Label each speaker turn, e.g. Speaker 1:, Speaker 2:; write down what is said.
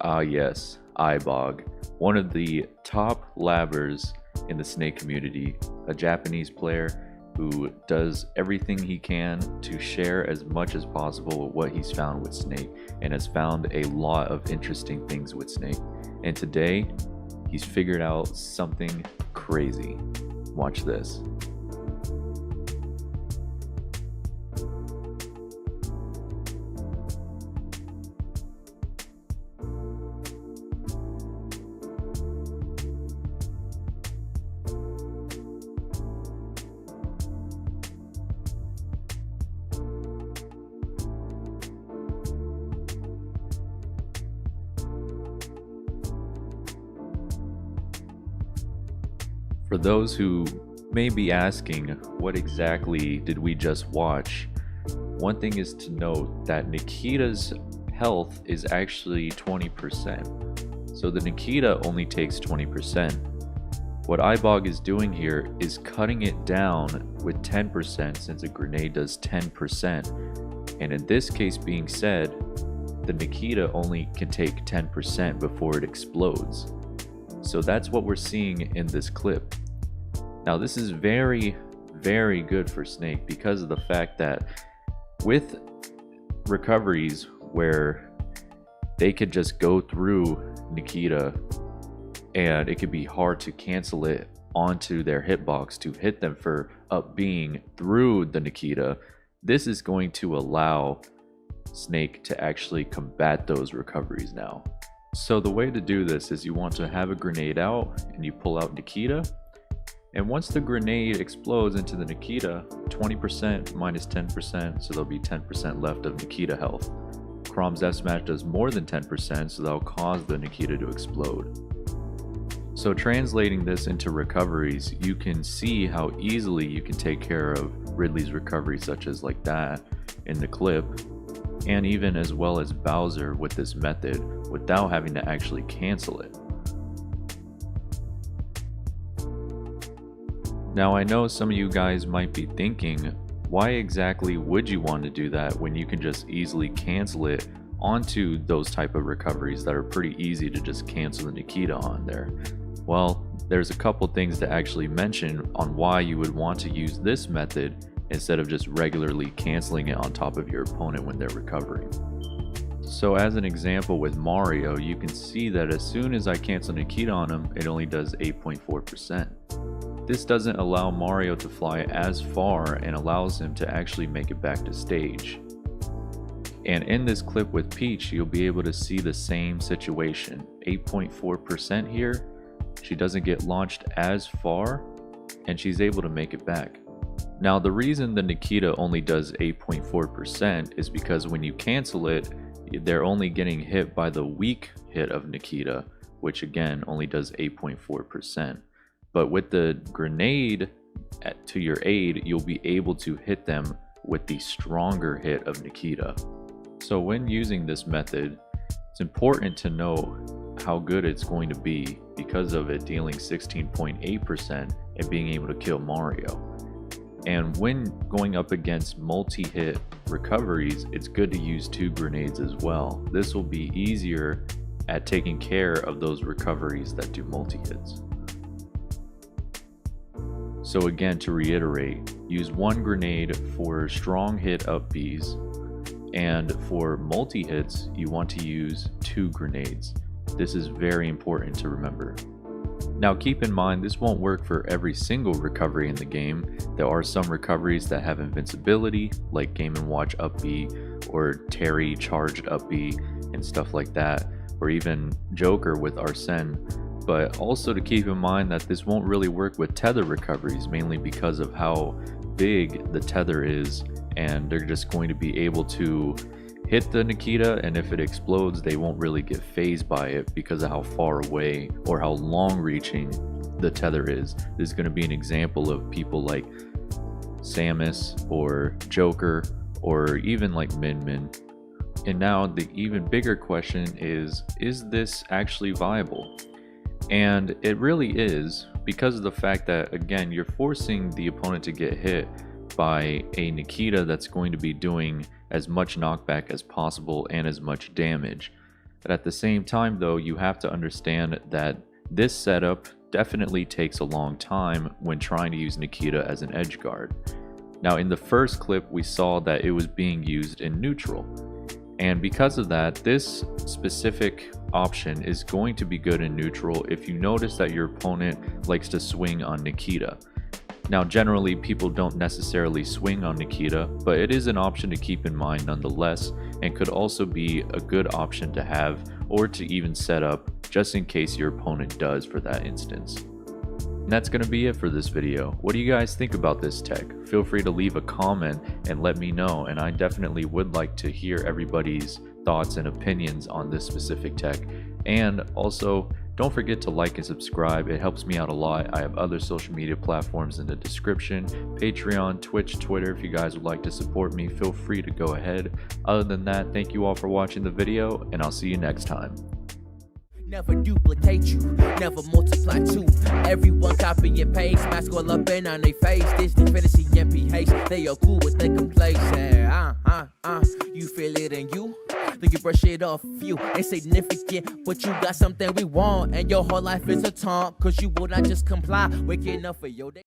Speaker 1: Ah, yes, Ibog, one of the top labbers in the Snake community, a Japanese player who does everything he can to share as much as possible what he's found with Snake and has found a lot of interesting things with Snake. And today, he's figured out something crazy. Watch this. For those who may be asking, what exactly did we just watch? One thing is to note that Nikita's health is actually 20%. So the Nikita only takes 20%. What Ibog is doing here is cutting it down with 10% since a grenade does 10%. And in this case being said, the Nikita only can take 10% before it explodes. So that's what we're seeing in this clip. Now this is very, very good for Snake because of the fact that with recoveries where they could just go through Nikita and it could be hard to cancel it onto their hitbox to hit them for up being through the Nikita, this is going to allow Snake to actually combat those recoveries now. So the way to do this is you want to have a grenade out and you pull out Nikita, and once the grenade explodes into the Nikita, 20% minus 10%, so there'll be 10% left of Nikita health. Chrom's F Smash does more than 10%, so that'll cause the Nikita to explode. So translating this into recoveries, you can see how easily you can take care of Ridley's recovery such as like that in the clip, and even as well as Bowser with this method without having to actually cancel it. Now I know some of you guys might be thinking, why exactly would you want to do that when you can just easily cancel it onto those type of recoveries that are pretty easy to just cancel the Nikita on there? Well, there's a couple things to actually mention on why you would want to use this method instead of just regularly canceling it on top of your opponent when they're recovering. So as an example with Mario, you can see that as soon as I cancel Nikita on him, it only does 8.4%. This doesn't allow Mario to fly as far and allows him to actually make it back to stage. And in this clip with Peach, you'll be able to see the same situation. 8.4% here, she doesn't get launched as far and she's able to make it back. Now the reason the Nikita only does 8.4% is because when you cancel it, they're only getting hit by the weak hit of Nikita, which again only does 8.4%. But with the grenade to your aid, you'll be able to hit them with the stronger hit of Nikita. So when using this method, it's important to know how good it's going to be because of it dealing 16.8% and being able to kill Mario. And when going up against multi-hit recoveries, it's good to use 2 grenades as well. This will be easier at taking care of those recoveries that do multi-hits. So again, to reiterate, use 1 grenade for strong hit up Bs, and for multi-hits, you want to use 2 grenades. This is very important to remember. Now keep in mind, this won't work for every single recovery in the game. There are some recoveries that have invincibility, like Game & Watch up B, or Terry charged up B, and stuff like that, or even Joker with Arsene. But also to keep in mind that this won't really work with tether recoveries, mainly because of how big the tether is, and they're just going to be able to hit the Nikita, and if it explodes, they won't really get phased by it because of how far away or how long reaching the tether is. This is going to be an example of people like Samus or Joker or even like Min Min. And now the even bigger question is this actually viable? And it really is, because of the fact that, again, you're forcing the opponent to get hit by a Nikita that's going to be doing as much knockback as possible and as much damage. But at the same time though, you have to understand that this setup definitely takes a long time when trying to use Nikita as an edge guard. Now in the first clip we saw that it was being used in neutral, and because of that, this specific option is going to be good in neutral if you notice that your opponent likes to swing on Nikita. Now generally people don't necessarily swing on Nikita, but it is an option to keep in mind nonetheless, and could also be a good option to have or to even set up just in case your opponent does for that instance. And that's going to be it for this video. What do you guys think about this tech? Feel free to leave a comment and let me know, and I definitely would like to hear everybody's thoughts and opinions on this specific tech. And also, don't forget to like and subscribe. It helps me out a lot. I have other social media platforms in the description: Patreon, Twitch, Twitter. If you guys would like to support me, feel free to go ahead. Other than that, thank you all for watching the video, and I'll see you next time.
Speaker 2: Never duplicate you, never multiply too. Everyone copy and paste, mask all up in on their face. Disney fantasy MPH, they are cool with their complacent. You feel it in you, then you brush it off you. Ain't significant, but you got something we want, and your whole life is a taunt, cause you will not just comply. Waking up for your day.